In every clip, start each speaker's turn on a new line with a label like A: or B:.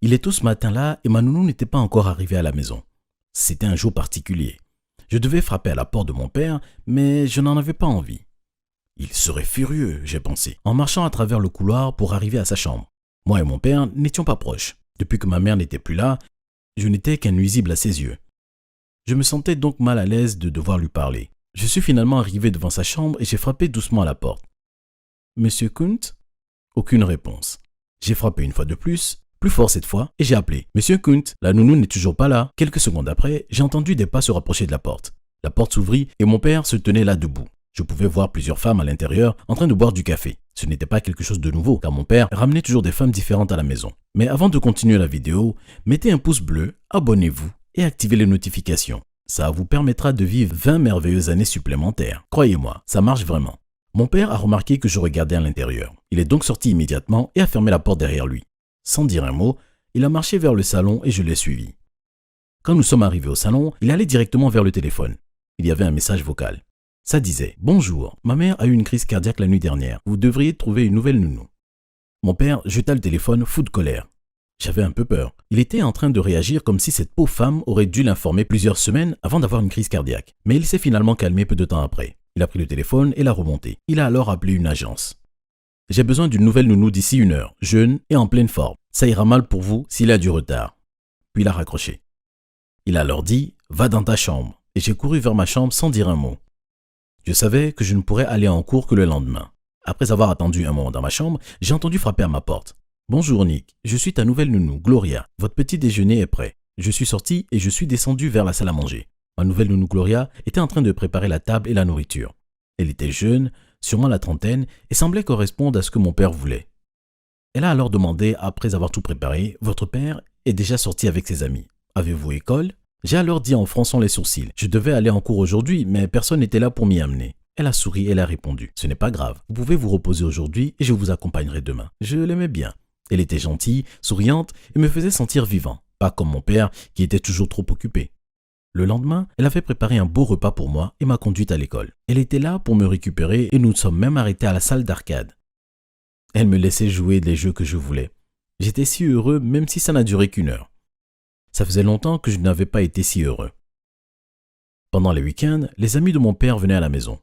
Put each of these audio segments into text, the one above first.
A: Il est tôt ce matin-là et ma nounou n'était pas encore arrivée à la maison. C'était un jour particulier. Je devais frapper à la porte de mon père, mais je n'en avais pas envie. Il serait furieux, j'ai pensé, en marchant à travers le couloir pour arriver à sa chambre. Moi et mon père n'étions pas proches. Depuis que ma mère n'était plus là, je n'étais qu'un nuisible à ses yeux. Je me sentais donc mal à l'aise de devoir lui parler. Je suis finalement arrivé devant sa chambre et j'ai frappé doucement à la porte. « Monsieur Kunt ?» Aucune réponse. J'ai frappé une fois de plus fort cette fois, et j'ai appelé. « Monsieur Kunt, la nounou n'est toujours pas là. » Quelques secondes après, j'ai entendu des pas se rapprocher de la porte. La porte s'ouvrit et mon père se tenait là debout. Je pouvais voir plusieurs femmes à l'intérieur en train de boire du café. Ce n'était pas quelque chose de nouveau, car mon père ramenait toujours des femmes différentes à la maison. Mais avant de continuer la vidéo, mettez un pouce bleu, abonnez-vous et activez les notifications. Ça vous permettra de vivre 20 merveilleuses années supplémentaires. Croyez-moi, ça marche vraiment. Mon père a remarqué que je regardais à l'intérieur. Il est donc sorti immédiatement et a fermé la porte derrière lui. Sans dire un mot, il a marché vers le salon et je l'ai suivi. Quand nous sommes arrivés au salon, il allait directement vers le téléphone. Il y avait un message vocal. Ça disait « Bonjour, ma mère a eu une crise cardiaque la nuit dernière. Vous devriez trouver une nouvelle nounou. » Mon père jeta le téléphone fou de colère. J'avais un peu peur. Il était en train de réagir comme si cette pauvre femme aurait dû l'informer plusieurs semaines avant d'avoir une crise cardiaque. Mais il s'est finalement calmé peu de temps après. Il a pris le téléphone et l'a remonté. Il a alors appelé une agence. « J'ai besoin d'une nouvelle nounou d'ici 1 heure, jeune et en pleine forme. Ça ira mal pour vous s'il a du retard. » Puis il a raccroché. Il a alors dit « Va dans ta chambre. » Et j'ai couru vers ma chambre sans dire un mot. Je savais que je ne pourrais aller en cours que le lendemain. Après avoir attendu un moment dans ma chambre, j'ai entendu frapper à ma porte. « Bonjour Nick, je suis ta nouvelle nounou, Gloria. Votre petit déjeuner est prêt. » Je suis sorti et je suis descendu vers la salle à manger. Ma nouvelle nounou Gloria était en train de préparer la table et la nourriture. Elle était jeune, sûrement la trentaine, et semblait correspondre à ce que mon père voulait. Elle a alors demandé, après avoir tout préparé, « Votre père est déjà sorti avec ses amis. Avez-vous école ?» J'ai alors dit en fronçant les sourcils. Je devais aller en cours aujourd'hui, mais personne n'était là pour m'y amener. Elle a souri et elle a répondu. « Ce n'est pas grave. Vous pouvez vous reposer aujourd'hui et je vous accompagnerai demain. » Je l'aimais bien. Elle était gentille, souriante et me faisait sentir vivant. Pas comme mon père qui était toujours trop occupé. Le lendemain, elle avait préparé un beau repas pour moi et m'a conduite à l'école. Elle était là pour me récupérer et nous nous sommes même arrêtés à la salle d'arcade. Elle me laissait jouer les jeux que je voulais. J'étais si heureux même si ça n'a duré qu'1 heure. Ça faisait longtemps que je n'avais pas été si heureux. Pendant les week-ends, les amis de mon père venaient à la maison.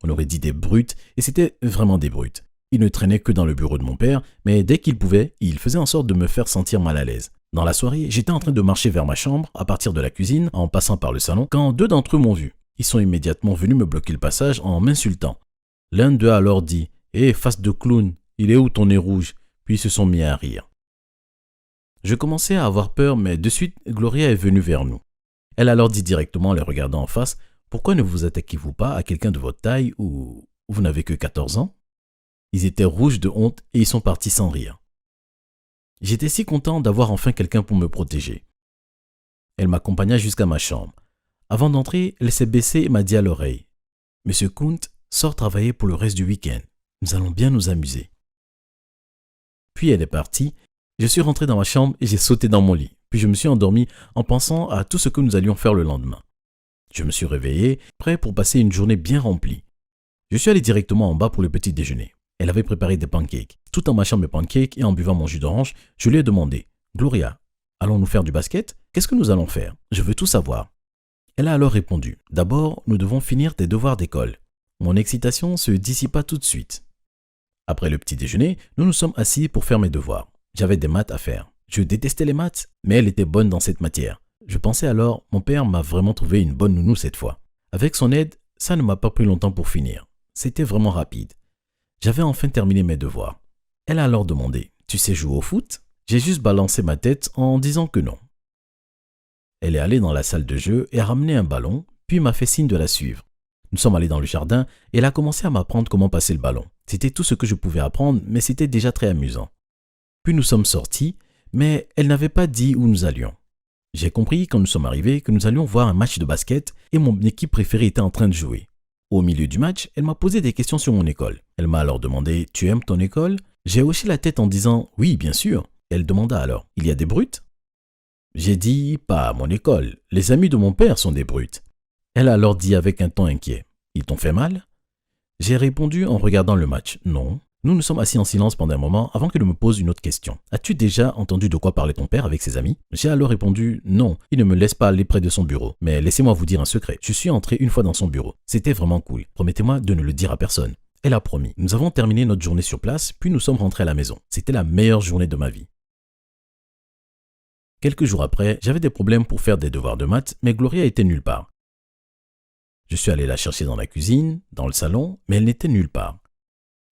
A: On aurait dit des brutes et c'était vraiment des brutes. Ils ne traînaient que dans le bureau de mon père, mais dès qu'ils pouvaient, ils faisaient en sorte de me faire sentir mal à l'aise. Dans la soirée, j'étais en train de marcher vers ma chambre, à partir de la cuisine, en passant par le salon, quand 2 d'entre eux m'ont vu. Ils sont immédiatement venus me bloquer le passage en m'insultant. L'un d'eux a alors dit « Hé, face de clown, il est où ton nez rouge ?» Puis ils se sont mis à rire. Je commençais à avoir peur, mais de suite, Gloria est venue vers nous. Elle a alors dit directement en les regardant en face « Pourquoi ne vous attaquez-vous pas à quelqu'un de votre taille ou vous n'avez que 14 ans ?» Ils étaient rouges de honte et ils sont partis sans rire. J'étais si content d'avoir enfin quelqu'un pour me protéger. Elle m'accompagna jusqu'à ma chambre. Avant d'entrer, elle s'est baissée et m'a dit à l'oreille « Monsieur Kunt, sort travailler pour le reste du week-end. Nous allons bien nous amuser. » Puis elle est partie. Je suis rentré dans ma chambre et j'ai sauté dans mon lit. Puis je me suis endormi en pensant à tout ce que nous allions faire le lendemain. Je me suis réveillé, prêt pour passer une journée bien remplie. Je suis allé directement en bas pour le petit déjeuner. Elle avait préparé des pancakes. Tout en mâchant mes pancakes et en buvant mon jus d'orange, je lui ai demandé « Gloria, allons-nous faire du basket? Qu'est-ce que nous allons faire? Je veux tout savoir. » Elle a alors répondu « D'abord, nous devons finir tes devoirs d'école. » Mon excitation se dissipa tout de suite. Après le petit déjeuner, nous nous sommes assis pour faire mes devoirs. J'avais des maths à faire. Je détestais les maths, mais elle était bonne dans cette matière. Je pensais alors, mon père m'a vraiment trouvé une bonne nounou cette fois. Avec son aide, ça ne m'a pas pris longtemps pour finir. C'était vraiment rapide. J'avais enfin terminé mes devoirs. Elle a alors demandé « Tu sais jouer au foot ?» J'ai juste balancé ma tête en disant que non. Elle est allée dans la salle de jeu et a ramené un ballon, puis m'a fait signe de la suivre. Nous sommes allés dans le jardin et elle a commencé à m'apprendre comment passer le ballon. C'était tout ce que je pouvais apprendre, mais c'était déjà très amusant. Puis nous sommes sortis, mais elle n'avait pas dit où nous allions. J'ai compris quand nous sommes arrivés que nous allions voir un match de basket et mon équipe préférée était en train de jouer. Au milieu du match, elle m'a posé des questions sur mon école. Elle m'a alors demandé « Tu aimes ton école ?» J'ai hoché la tête en disant « Oui, bien sûr ». Elle demanda alors « Il y a des brutes ?» J'ai dit « Pas à mon école. Les amis de mon père sont des brutes. » Elle a alors dit avec un ton inquiet « Ils t'ont fait mal ?» J'ai répondu en regardant le match « Non. » Nous nous sommes assis en silence pendant un moment avant qu'elle ne me pose une autre question. As-tu déjà entendu de quoi parlait ton père avec ses amis? J'ai alors répondu non, il ne me laisse pas aller près de son bureau. Mais laissez-moi vous dire un secret. Je suis entré une fois dans son bureau. C'était vraiment cool. Promettez-moi de ne le dire à personne. Elle a promis. Nous avons terminé notre journée sur place, puis nous sommes rentrés à la maison. C'était la meilleure journée de ma vie. Quelques jours après, j'avais des problèmes pour faire des devoirs de maths, mais Gloria était nulle part. Je suis allé la chercher dans la cuisine, dans le salon, mais elle n'était nulle part.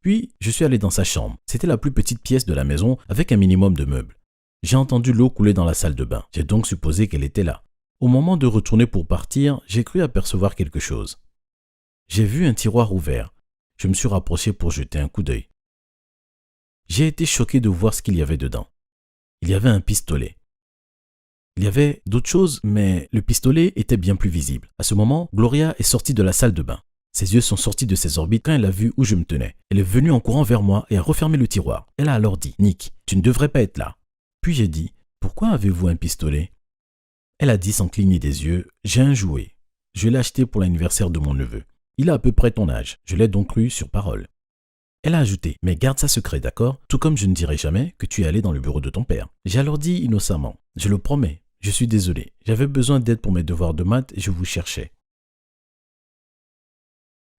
A: Puis, je suis allé dans sa chambre. C'était la plus petite pièce de la maison avec un minimum de meubles. J'ai entendu l'eau couler dans la salle de bain. J'ai donc supposé qu'elle était là. Au moment de retourner pour partir, j'ai cru apercevoir quelque chose. J'ai vu un tiroir ouvert. Je me suis rapproché pour jeter un coup d'œil. J'ai été choqué de voir ce qu'il y avait dedans. Il y avait un pistolet. Il y avait d'autres choses, mais le pistolet était bien plus visible. À ce moment, Gloria est sortie de la salle de bain. Ses yeux sont sortis de ses orbites quand elle a vu où je me tenais. Elle est venue en courant vers moi et a refermé le tiroir. Elle a alors dit « Nick, tu ne devrais pas être là. » Puis j'ai dit « Pourquoi avez-vous un pistolet ?» Elle a dit sans cligner des yeux « J'ai un jouet. Je l'ai acheté pour l'anniversaire de mon neveu. Il a à peu près ton âge. Je l'ai donc cru sur parole. » Elle a ajouté « Mais garde ça secret, d'accord? Tout comme je ne dirai jamais que tu es allé dans le bureau de ton père. » J'ai alors dit innocemment « Je le promets. Je suis désolé. J'avais besoin d'aide pour mes devoirs de maths et je vous cherchais. »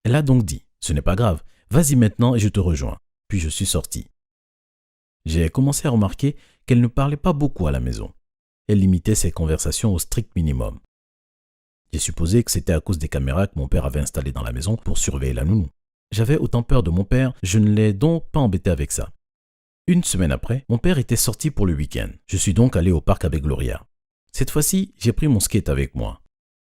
A: Elle a donc dit « Ce n'est pas grave, vas-y maintenant et je te rejoins. » Puis je suis sorti. J'ai commencé à remarquer qu'elle ne parlait pas beaucoup à la maison. Elle limitait ses conversations au strict minimum. J'ai supposé que c'était à cause des caméras que mon père avait installées dans la maison pour surveiller la nounou. J'avais autant peur de mon père, je ne l'ai donc pas embêté avec ça. Une semaine après, mon père était sorti pour le week-end. Je suis donc allé au parc avec Gloria. Cette fois-ci, j'ai pris mon skate avec moi.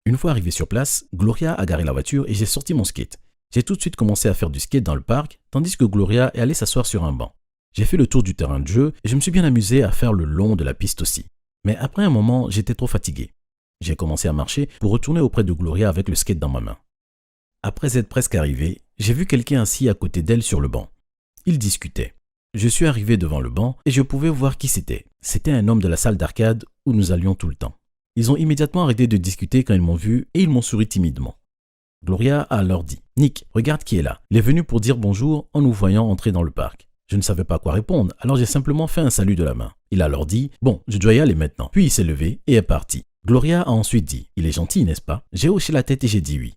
A: Une fois arrivé sur place, Gloria a garé la voiture et j'ai sorti mon skate. J'ai tout de suite commencé à faire du skate dans le parc, tandis que Gloria est allée s'asseoir sur un banc. J'ai fait le tour du terrain de jeu et je me suis bien amusé à faire le long de la piste aussi. Mais après un moment, j'étais trop fatigué. J'ai commencé à marcher pour retourner auprès de Gloria avec le skate dans ma main. Après être presque arrivé, j'ai vu quelqu'un assis à côté d'elle sur le banc. Il discutait. Je suis arrivé devant le banc et je pouvais voir qui c'était. C'était un homme de la salle d'arcade où nous allions tout le temps. Ils ont immédiatement arrêté de discuter quand ils m'ont vu et ils m'ont souri timidement. Gloria a alors dit « Nick, regarde qui est là. Il est venu pour dire bonjour en nous voyant entrer dans le parc. » Je ne savais pas quoi répondre, alors j'ai simplement fait un salut de la main. Il a alors dit « Bon, je dois y aller maintenant. » Puis il s'est levé et est parti. Gloria a ensuite dit « Il est gentil, n'est-ce pas ?» J'ai hoché la tête et j'ai dit oui.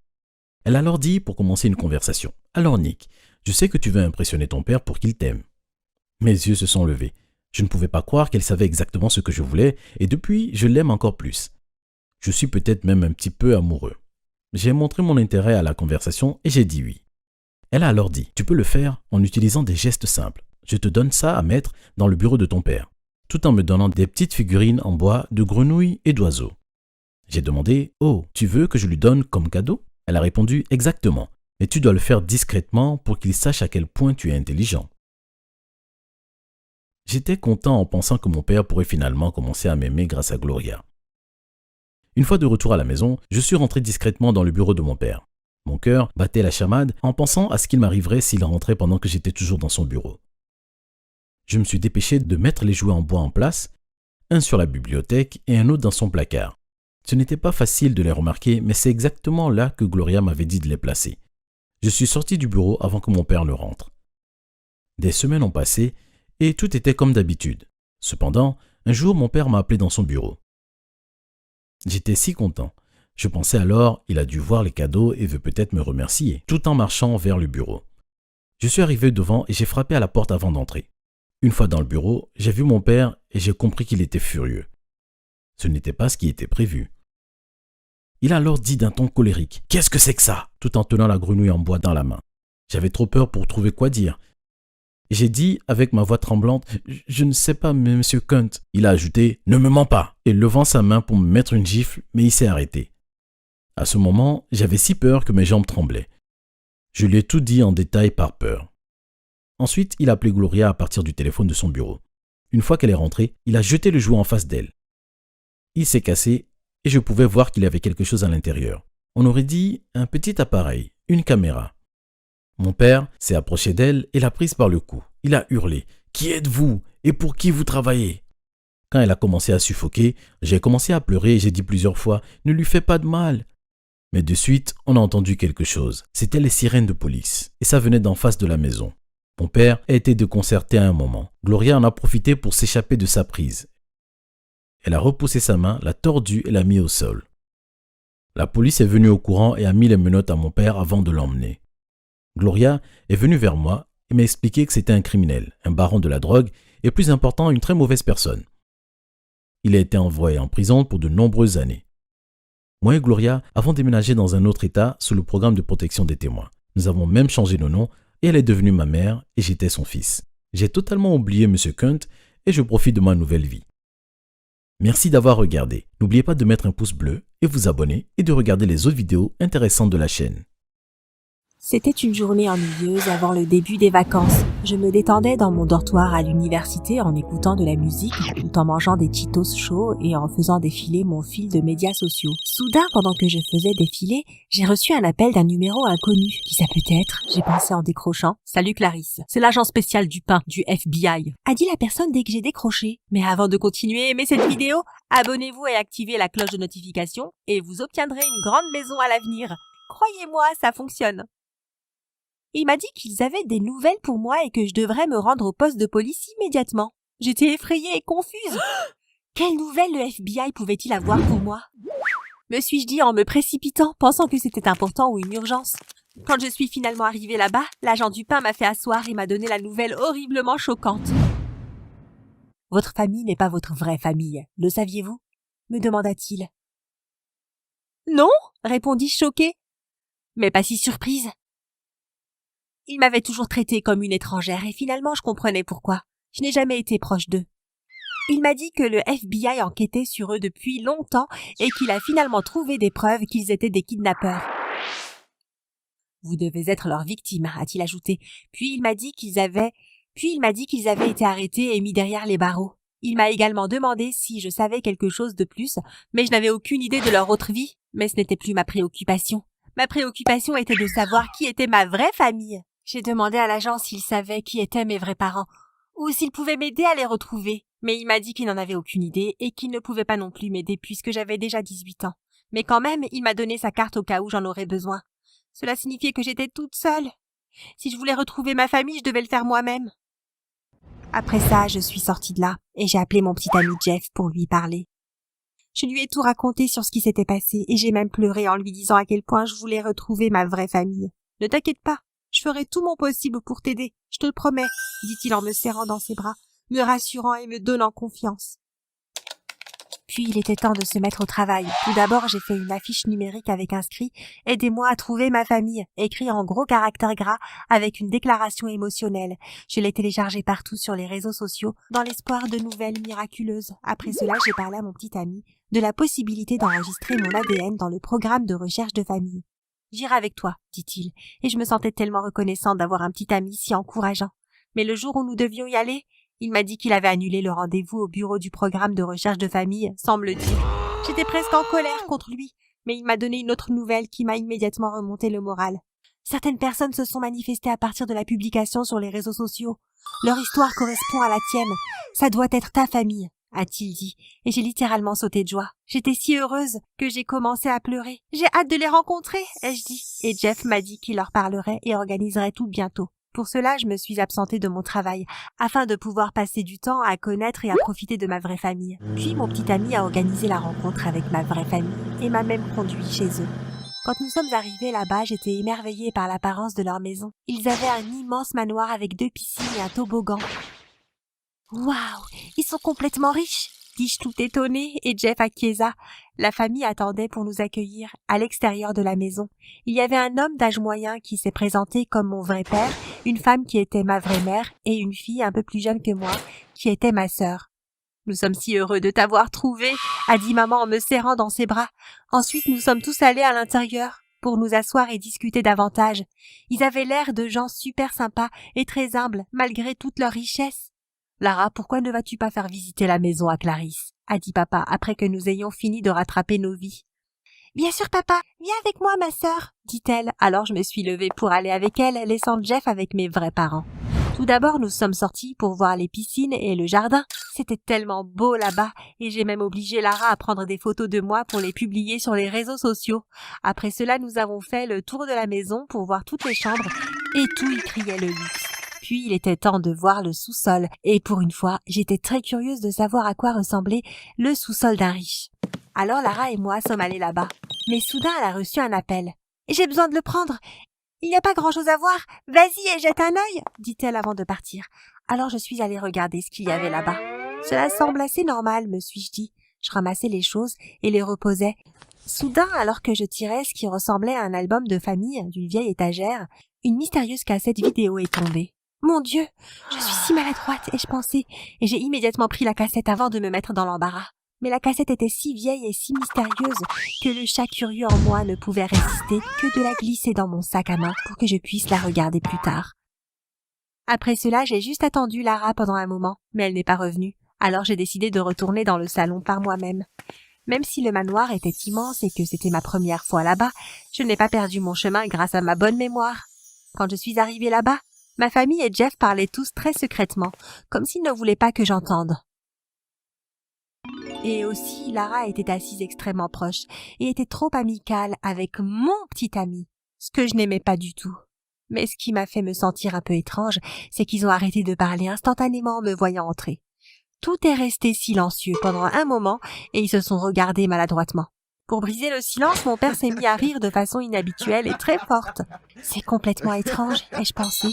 A: Elle a alors dit pour commencer une conversation « Alors Nick, je sais que tu veux impressionner ton père pour qu'il t'aime. » Mes yeux se sont levés. Je ne pouvais pas croire qu'elle savait exactement ce que je voulais et depuis, je l'aime encore plus. Je suis peut-être même un petit peu amoureux. J'ai montré mon intérêt à la conversation et j'ai dit oui. Elle a alors dit « Tu peux le faire en utilisant des gestes simples. Je te donne ça à mettre dans le bureau de ton père. » Tout en me donnant des petites figurines en bois de grenouilles et d'oiseaux. J'ai demandé « Oh, tu veux que je lui donne comme cadeau ?» Elle a répondu « Exactement, mais tu dois le faire discrètement pour qu'il sache à quel point tu es intelligent. » J'étais content en pensant que mon père pourrait finalement commencer à m'aimer grâce à Gloria. Une fois de retour à la maison, je suis rentré discrètement dans le bureau de mon père. Mon cœur battait la chamade en pensant à ce qu'il m'arriverait s'il rentrait pendant que j'étais toujours dans son bureau. Je me suis dépêché de mettre les jouets en bois en place, un sur la bibliothèque et un autre dans son placard. Ce n'était pas facile de les remarquer, mais c'est exactement là que Gloria m'avait dit de les placer. Je suis sorti du bureau avant que mon père ne rentre. Des semaines ont passé et tout était comme d'habitude. Cependant, un jour, mon père m'a appelé dans son bureau. J'étais si content. Je pensais alors, il a dû voir les cadeaux et veut peut-être me remercier, tout en marchant vers le bureau. Je suis arrivé devant et j'ai frappé à la porte avant d'entrer. Une fois dans le bureau, j'ai vu mon père et j'ai compris qu'il était furieux. Ce n'était pas ce qui était prévu. Il a alors dit d'un ton colérique « Qu'est-ce que c'est que ça ?» tout en tenant la grenouille en bois dans la main. J'avais trop peur pour trouver quoi dire. J'ai dit avec ma voix tremblante « Je ne sais pas, monsieur Kunt. » Il a ajouté « Ne me mens pas » et levant sa main pour me mettre une gifle, mais il s'est arrêté. À ce moment, j'avais si peur que mes jambes tremblaient. Je lui ai tout dit en détail par peur. Ensuite, il a appelé Gloria à partir du téléphone de son bureau. Une fois qu'elle est rentrée, il a jeté le jouet en face d'elle. Il s'est cassé et je pouvais voir qu'il y avait quelque chose à l'intérieur. On aurait dit un petit appareil, une caméra. Mon père s'est approché d'elle et l'a prise par le cou. Il a hurlé « Qui êtes-vous et pour qui vous travaillez ?» Quand elle a commencé à suffoquer, j'ai commencé à pleurer et j'ai dit plusieurs fois « Ne lui fais pas de mal !» Mais de suite, on a entendu quelque chose. C'était les sirènes de police et ça venait d'en face de la maison. Mon père a été déconcerté à un moment. Gloria en a profité pour s'échapper de sa prise. Elle a repoussé sa main, l'a tordue et l'a mis au sol. La police est venue au courant et a mis les menottes à mon père avant de l'emmener. Gloria est venue vers moi et m'a expliqué que c'était un criminel, un baron de la drogue et plus important, une très mauvaise personne. Il a été envoyé en prison pour de nombreuses années. Moi et Gloria avons déménagé dans un autre état sous le programme de protection des témoins. Nous avons même changé nos noms et elle est devenue ma mère et j'étais son fils. J'ai totalement oublié M. Kunt et je profite de ma nouvelle vie. Merci d'avoir regardé. N'oubliez pas de mettre un pouce bleu et vous abonner et de regarder les autres vidéos intéressantes de la chaîne.
B: C'était une journée ennuyeuse avant le début des vacances. Je me détendais dans mon dortoir à l'université en écoutant de la musique, tout en mangeant des Cheetos chauds et en faisant défiler mon fil de médias sociaux. Soudain, pendant que je faisais défiler, j'ai reçu un appel d'un numéro inconnu. Qui ça peut être? J'ai pensé en décrochant. « Salut Clarisse, c'est l'agent spécial du pain, du FBI. » a dit la personne dès que j'ai décroché. Mais avant de continuer, aimez cette vidéo, abonnez-vous et activez la cloche de notification et vous obtiendrez une grande maison à l'avenir. Croyez-moi, ça fonctionne. Il m'a dit qu'ils avaient des nouvelles pour moi et que je devrais me rendre au poste de police immédiatement. J'étais effrayée et confuse. Quelles nouvelles le FBI pouvait-il avoir pour moi? Me suis-je dit en me précipitant, pensant que c'était important ou une urgence. Quand je suis finalement arrivée là-bas, l'agent du pain m'a fait asseoir et m'a donné la nouvelle horriblement choquante. « Votre famille n'est pas votre vraie famille, le saviez-vous » me demanda-t-il. « Non » répondis-je choquée. Mais pas si surprise. Il m'avait toujours traitée comme une étrangère et finalement je comprenais pourquoi. Je n'ai jamais été proche d'eux. Il m'a dit que le FBI enquêtait sur eux depuis longtemps et qu'il a finalement trouvé des preuves qu'ils étaient des kidnappeurs. « Vous devez être leur victime » a-t-il ajouté. Puis il m'a dit qu'ils avaient été arrêtés et mis derrière les barreaux. Il m'a également demandé si je savais quelque chose de plus, mais je n'avais aucune idée de leur autre vie. Mais ce n'était plus ma préoccupation. Ma préoccupation était de savoir qui était ma vraie famille. J'ai demandé à l'agent s'il savait qui étaient mes vrais parents, ou s'il pouvait m'aider à les retrouver. Mais il m'a dit qu'il n'en avait aucune idée et qu'il ne pouvait pas non plus m'aider puisque j'avais déjà 18 ans. Mais quand même, il m'a donné sa carte au cas où j'en aurais besoin. Cela signifiait que j'étais toute seule. Si je voulais retrouver ma famille, je devais le faire moi-même. Après ça, je suis sortie de là et j'ai appelé mon petit ami Jeff pour lui parler. Je lui ai tout raconté sur ce qui s'était passé et j'ai même pleuré en lui disant à quel point je voulais retrouver ma vraie famille. « Ne t'inquiète pas, je ferai tout mon possible pour t'aider, je te le promets, » dit-il en me serrant dans ses bras, me rassurant et me donnant confiance. Puis il était temps de se mettre au travail. Tout d'abord, j'ai fait une affiche numérique avec inscrit « Aidez-moi à trouver ma famille » écrit en gros caractères gras avec une déclaration émotionnelle. Je l'ai téléchargée partout sur les réseaux sociaux dans l'espoir de nouvelles miraculeuses. Après cela, j'ai parlé à mon petit ami de la possibilité d'enregistrer mon ADN dans le programme de recherche de famille. « J'irai avec toi » dit-il, et je me sentais tellement reconnaissante d'avoir un petit ami si encourageant. Mais le jour où nous devions y aller, il m'a dit qu'il avait annulé le rendez-vous au bureau du programme de recherche de famille, sans me le dire. J'étais presque en colère contre lui, mais il m'a donné une autre nouvelle qui m'a immédiatement remonté le moral. Certaines personnes se sont manifestées à partir de la publication sur les réseaux sociaux. Leur histoire correspond à la tienne. Ça doit être ta famille, a-t-il dit, et j'ai littéralement sauté de joie. J'étais si heureuse que j'ai commencé à pleurer. J'ai hâte de les rencontrer, ai-je dit, et Jeff m'a dit qu'il leur parlerait et organiserait tout bientôt. Pour cela, je me suis absentée de mon travail, afin de pouvoir passer du temps à connaître et à profiter de ma vraie famille. Puis mon petit ami a organisé la rencontre avec ma vraie famille et m'a même conduit chez eux. Quand nous sommes arrivés là-bas, j'étais émerveillée par l'apparence de leur maison. Ils avaient un immense manoir avec 2 piscines et un toboggan. « Waouh, ils sont complètement riches !» dis-je tout étonnée, et Jeff acquiesça. La famille attendait pour nous accueillir à l'extérieur de la maison. Il y avait un homme d'âge moyen qui s'est présenté comme mon vrai père, une femme qui était ma vraie mère et une fille un peu plus jeune que moi qui était ma sœur. « Nous sommes si heureux de t'avoir trouvé » a dit maman en me serrant dans ses bras. Ensuite, nous sommes tous allés à l'intérieur pour nous asseoir et discuter davantage. Ils avaient l'air de gens super sympas et très humbles malgré toute leur richesse. « Lara, pourquoi ne vas-tu pas faire visiter la maison à Clarisse ?» a dit papa après que nous ayons fini de rattraper nos vies. « Bien sûr papa, viens avec moi ma sœur » dit-elle. Alors je me suis levée pour aller avec elle, laissant Jeff avec mes vrais parents. Tout d'abord, nous sommes sortis pour voir les piscines et le jardin. C'était tellement beau là-bas et j'ai même obligé Lara à prendre des photos de moi pour les publier sur les réseaux sociaux. Après cela, nous avons fait le tour de la maison pour voir toutes les chambres et tout y criait le luxe. Puis il était temps de voir le sous-sol, et pour une fois, j'étais très curieuse de savoir à quoi ressemblait le sous-sol d'un riche. Alors Lara et moi sommes allés là-bas. Mais soudain, elle a reçu un appel. « J'ai besoin de le prendre. Il n'y a pas grand-chose à voir. Vas-y et jette un œil !» dit-elle avant de partir. Alors je suis allée regarder ce qu'il y avait là-bas. Cela semble assez normal, me suis-je dit. Je ramassais les choses et les reposais. Soudain, alors que je tirais ce qui ressemblait à un album de famille d'une vieille étagère, une mystérieuse cassette vidéo est tombée. Mon Dieu, je suis si maladroite, ai-je pensé, et j'ai immédiatement pris la cassette avant de me mettre dans l'embarras. Mais la cassette était si vieille et si mystérieuse que le chat curieux en moi ne pouvait résister que de la glisser dans mon sac à main pour que je puisse la regarder plus tard. Après cela, j'ai juste attendu Lara pendant un moment, mais elle n'est pas revenue. Alors j'ai décidé de retourner dans le salon par moi-même. Même si le manoir était immense et que c'était ma première fois là-bas, je n'ai pas perdu mon chemin grâce à ma bonne mémoire. Quand je suis arrivée là-bas, ma famille et Jeff parlaient tous très secrètement, comme s'ils ne voulaient pas que j'entende. Et aussi, Lara était assise extrêmement proche et était trop amicale avec mon petit ami, ce que je n'aimais pas du tout. Mais ce qui m'a fait me sentir un peu étrange, c'est qu'ils ont arrêté de parler instantanément en me voyant entrer. Tout est resté silencieux pendant un moment et ils se sont regardés maladroitement. Pour briser le silence, mon père s'est mis à rire de façon inhabituelle et très forte. « C'est complètement étrange, ai-je pensé. »«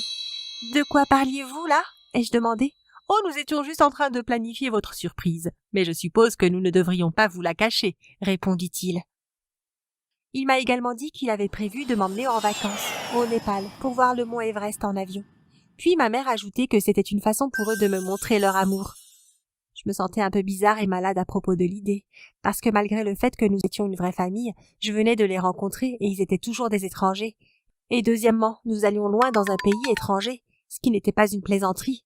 B: De quoi parliez-vous là ?» ai-je demandé. « Oh, nous étions juste en train de planifier votre surprise. Mais je suppose que nous ne devrions pas vous la cacher, » répondit-il. Il m'a également dit qu'il avait prévu de m'emmener en vacances, au Népal, pour voir le mont Everest en avion. Puis ma mère ajoutait que c'était une façon pour eux de me montrer leur amour. Je me sentais un peu bizarre et malade à propos de l'idée, parce que malgré le fait que nous étions une vraie famille, je venais de les rencontrer et ils étaient toujours des étrangers. Et deuxièmement, nous allions loin dans un pays étranger, ce qui n'était pas une plaisanterie.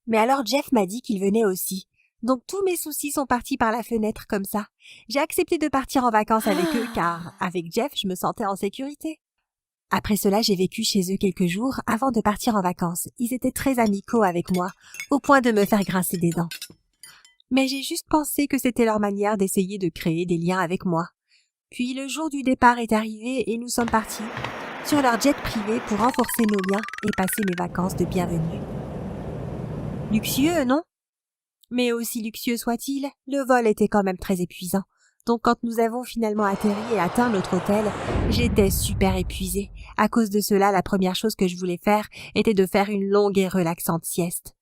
B: Mais alors Jeff m'a dit qu'il venait aussi. Donc tous mes soucis sont partis par la fenêtre comme ça. J'ai accepté de partir en vacances avec eux car, avec Jeff, je me sentais en sécurité. Après cela, j'ai vécu chez eux quelques jours avant de partir en vacances. Ils étaient très amicaux avec moi, au point de me faire grincer des dents. Mais j'ai juste pensé que c'était leur manière d'essayer de créer des liens avec moi. Puis le jour du départ est arrivé et nous sommes partis sur leur jet privé pour renforcer nos liens et passer mes vacances de bienvenue. Luxueux, non? Mais aussi luxueux soit-il, le vol était quand même très épuisant. Donc quand nous avons finalement atterri et atteint notre hôtel, j'étais super épuisée. À cause de cela, la première chose que je voulais faire était de faire une longue et relaxante sieste.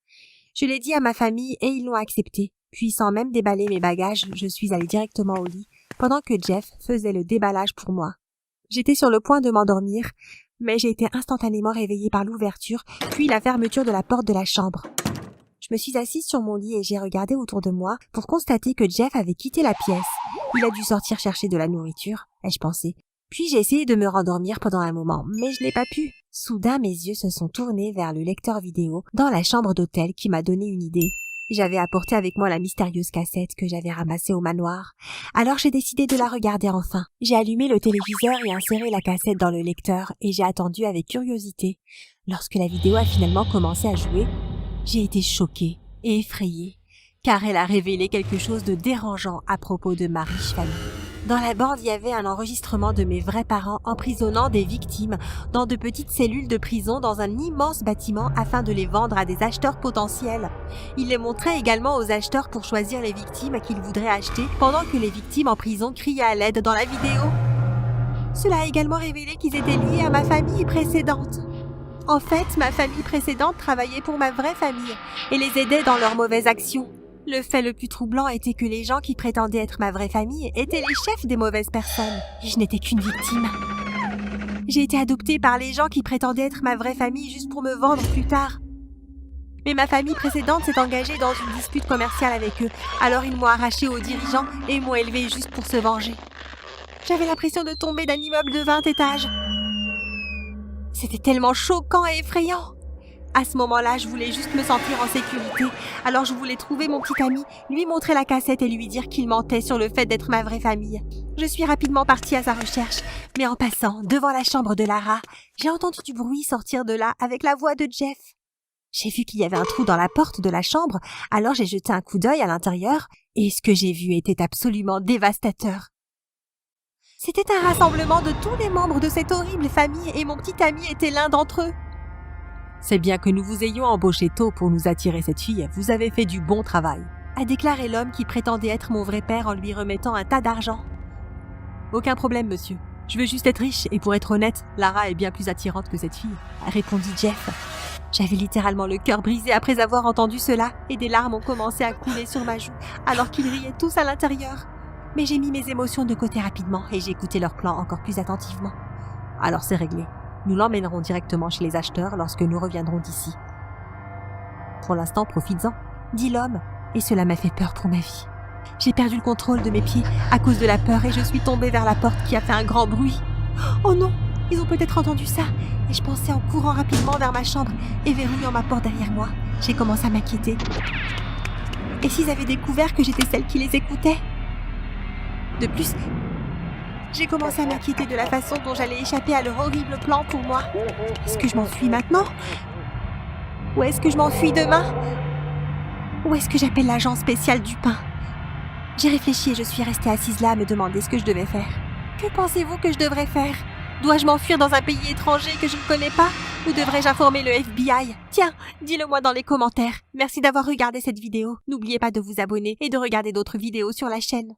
B: Je l'ai dit à ma famille et ils l'ont accepté. Puis sans même déballer mes bagages, je suis allée directement au lit, pendant que Jeff faisait le déballage pour moi. J'étais sur le point de m'endormir, mais j'ai été instantanément réveillée par l'ouverture, puis la fermeture de la porte de la chambre. Je me suis assise sur mon lit et j'ai regardé autour de moi pour constater que Jeff avait quitté la pièce. Il a dû sortir chercher de la nourriture, ai-je pensé. Puis j'ai essayé de me rendormir pendant un moment, mais je n'ai pas pu. Soudain, mes yeux se sont tournés vers le lecteur vidéo dans la chambre d'hôtel qui m'a donné une idée. J'avais apporté avec moi la mystérieuse cassette que j'avais ramassée au manoir. Alors j'ai décidé de la regarder enfin. J'ai allumé le téléviseur et inséré la cassette dans le lecteur et j'ai attendu avec curiosité. Lorsque la vidéo a finalement commencé à jouer, j'ai été choquée et effrayée, car elle a révélé quelque chose de dérangeant à propos de ma riche famille. Dans la bande, il y avait un enregistrement de mes vrais parents emprisonnant des victimes dans de petites cellules de prison dans un immense bâtiment afin de les vendre à des acheteurs potentiels. Ils les montraient également aux acheteurs pour choisir les victimes qu'ils voudraient acheter pendant que les victimes en prison criaient à l'aide dans la vidéo. Cela a également révélé qu'ils étaient liés à ma famille précédente. En fait, ma famille précédente travaillait pour ma vraie famille et les aidait dans leurs mauvaises actions. Le fait le plus troublant était que les gens qui prétendaient être ma vraie famille étaient les chefs des mauvaises personnes. Et je n'étais qu'une victime. J'ai été adoptée par les gens qui prétendaient être ma vraie famille juste pour me vendre plus tard. Mais ma famille précédente s'est engagée dans une dispute commerciale avec eux, alors ils m'ont arrachée aux dirigeants et m'ont élevée juste pour se venger. J'avais l'impression de tomber d'un immeuble de 20 étages. C'était tellement choquant et effrayant. À ce moment-là, je voulais juste me sentir en sécurité. Alors je voulais trouver mon petit ami, lui montrer la cassette et lui dire qu'il mentait sur le fait d'être ma vraie famille. Je suis rapidement partie à sa recherche, mais en passant devant la chambre de Lara, j'ai entendu du bruit sortir de là avec la voix de Jeff. J'ai vu qu'il y avait un trou dans la porte de la chambre, alors j'ai jeté un coup d'œil à l'intérieur et ce que j'ai vu était absolument dévastateur. C'était un rassemblement de tous les membres de cette horrible famille et mon petit ami était l'un d'entre eux. C'est bien que nous vous ayons embauché tôt pour nous attirer cette fille. Vous avez fait du bon travail, » a déclaré l'homme qui prétendait être mon vrai père en lui remettant un tas d'argent. « Aucun problème, monsieur. Je veux juste être riche et pour être honnête, Lara est bien plus attirante que cette fille, » répondit Jeff. J'avais littéralement le cœur brisé après avoir entendu cela et des larmes ont commencé à couler sur ma joue alors qu'ils riaient tous à l'intérieur. Mais j'ai mis mes émotions de côté rapidement et j'ai écouté leur plan encore plus attentivement. Alors c'est réglé. Nous l'emmènerons directement chez les acheteurs lorsque nous reviendrons d'ici. Pour l'instant, profites-en, dit l'homme, et cela m'a fait peur pour ma vie. J'ai perdu le contrôle de mes pieds à cause de la peur et je suis tombée vers la porte qui a fait un grand bruit. Oh non, ils ont peut-être entendu ça et je pensais en courant rapidement vers ma chambre et verrouillant ma porte derrière moi. J'ai commencé à m'inquiéter. Et s'ils avaient découvert que j'étais celle qui les écoutait? De plus, j'ai commencé à m'inquiéter de la façon dont j'allais échapper à leur horrible plan pour moi. Est-ce que je m'enfuis maintenant? Ou est-ce que je m'enfuis demain? Ou est-ce que j'appelle l'agent spécial du pain? J'ai réfléchi et je suis restée assise là à me demander ce que je devais faire. Que pensez-vous que je devrais faire? Dois-je m'enfuir dans un pays étranger que je ne connais pas? Ou devrais-je informer le FBI? Tiens, dis-le-moi dans les commentaires. Merci d'avoir regardé cette vidéo. N'oubliez pas de vous abonner et de regarder d'autres vidéos sur la chaîne.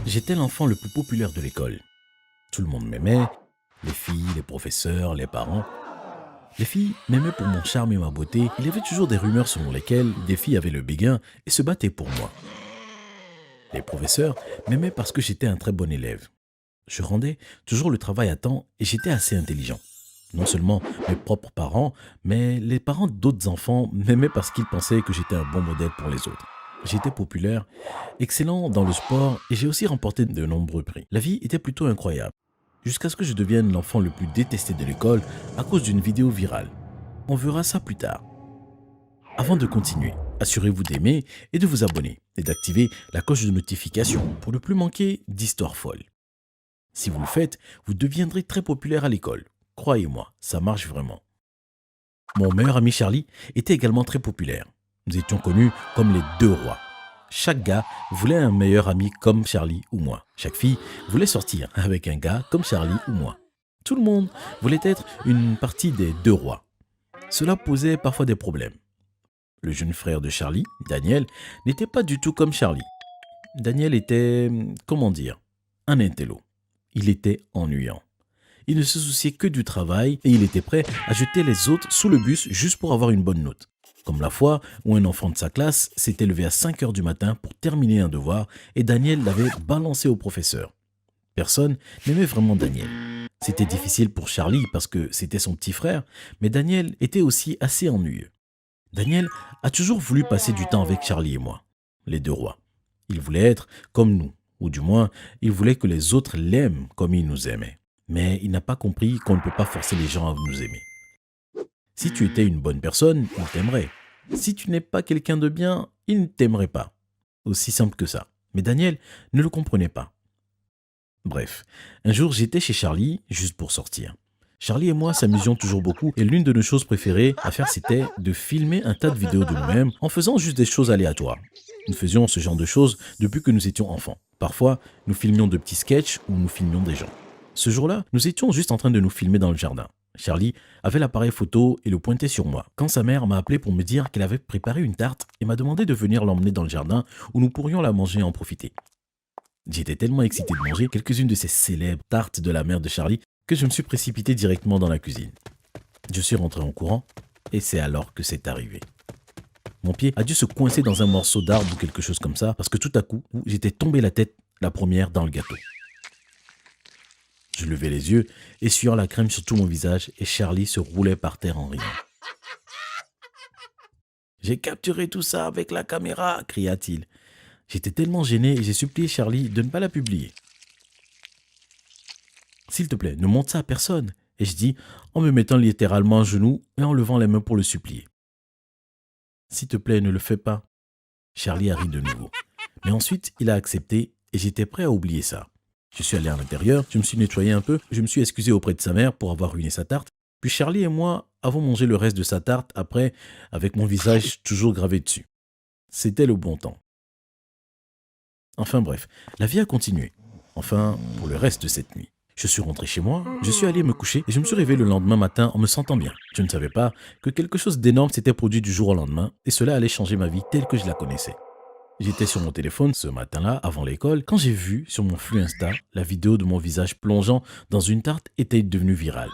A: J'étais l'enfant le plus populaire de l'école. Tout le monde m'aimait, les filles, les professeurs, les parents. Les filles m'aimaient pour mon charme et ma beauté. Il y avait toujours des rumeurs selon lesquelles des filles avaient le béguin et se battaient pour moi. Les professeurs m'aimaient parce que j'étais un très bon élève. Je rendais toujours le travail à temps et j'étais assez intelligent. Non seulement mes propres parents, mais les parents d'autres enfants m'aimaient parce qu'ils pensaient que j'étais un bon modèle pour les autres. J'étais populaire, excellent dans le sport et j'ai aussi remporté de nombreux prix. La vie était plutôt incroyable, jusqu'à ce que je devienne l'enfant le plus détesté de l'école à cause d'une vidéo virale. On verra ça plus tard. Avant de continuer, assurez-vous d'aimer et de vous abonner et d'activer la cloche de notification pour ne plus manquer d'histoires folles. Si vous le faites, vous deviendrez très populaire à l'école. Croyez-moi, ça marche vraiment. Mon meilleur ami Charlie était également très populaire. Nous étions connus comme les deux rois. Chaque gars voulait un meilleur ami comme Charlie ou moi. Chaque fille voulait sortir avec un gars comme Charlie ou moi. Tout le monde voulait être une partie des deux rois. Cela posait parfois des problèmes. Le jeune frère de Charlie, Daniel, n'était pas du tout comme Charlie. Daniel était, un intello. Il était ennuyant. Il ne se souciait que du travail et il était prêt à jeter les autres sous le bus juste pour avoir une bonne note. Comme la fois où un enfant de sa classe s'était levé à 5 heures du matin pour terminer un devoir et Daniel l'avait balancé au professeur. Personne n'aimait vraiment Daniel. C'était difficile pour Charlie parce que c'était son petit frère, mais Daniel était aussi assez ennuyeux. Daniel a toujours voulu passer du temps avec Charlie et moi, les deux rois. Il voulait être comme nous, ou du moins, il voulait que les autres l'aiment comme il nous aimait. Mais il n'a pas compris qu'on ne peut pas forcer les gens à nous aimer. Si tu étais une bonne personne, il t'aimerait. Si tu n'es pas quelqu'un de bien, il ne t'aimerait pas. Aussi simple que ça. Mais Daniel ne le comprenait pas. Bref, un jour j'étais chez Charlie juste pour sortir. Charlie et moi s'amusions toujours beaucoup et l'une de nos choses préférées à faire c'était de filmer un tas de vidéos de nous-mêmes en faisant juste des choses aléatoires. Nous faisions ce genre de choses depuis que nous étions enfants. Parfois, nous filmions de petits sketchs ou nous filmions des gens. Ce jour-là, nous étions juste en train de nous filmer dans le jardin. Charlie avait l'appareil photo et le pointait sur moi. Quand sa mère m'a appelé pour me dire qu'elle avait préparé une tarte et m'a demandé de venir l'emmener dans le jardin où nous pourrions la manger et en profiter. J'étais tellement excité de manger quelques-unes de ces célèbres tartes de la mère de Charlie que je me suis précipité directement dans la cuisine. Je suis rentré en courant et c'est alors que c'est arrivé. Mon pied a dû se coincer dans un morceau d'arbre ou quelque chose comme ça parce que tout à coup, j'étais tombé la tête la première dans le gâteau. Je levai les yeux, essuyant la crème sur tout mon visage et Charlie se roulait par terre en riant. « J'ai capturé tout ça avec la caméra !» cria-t-il. J'étais tellement gêné et j'ai supplié Charlie de ne pas la publier. « S'il te plaît, ne montre ça à personne !» Et je dis en me mettant littéralement à genoux et en levant les mains pour le supplier. « S'il te plaît, ne le fais pas !» Charlie a ri de nouveau. Mais ensuite, il a accepté et j'étais prêt à oublier ça. Je suis allé à l'intérieur, je me suis nettoyé un peu, je me suis excusé auprès de sa mère pour avoir ruiné sa tarte. Puis Charlie et moi avons mangé le reste de sa tarte après, avec mon visage toujours gravé dessus. C'était le bon temps. Enfin bref, la vie a continué. Enfin, pour le reste de cette nuit. Je suis rentré chez moi, je suis allé me coucher et je me suis réveillé le lendemain matin en me sentant bien. Je ne savais pas que quelque chose d'énorme s'était produit du jour au lendemain et cela allait changer ma vie telle que je la connaissais. J'étais sur mon téléphone ce matin-là, avant l'école, quand j'ai vu sur mon flux Insta la vidéo de mon visage plongeant dans une tarte était devenue virale.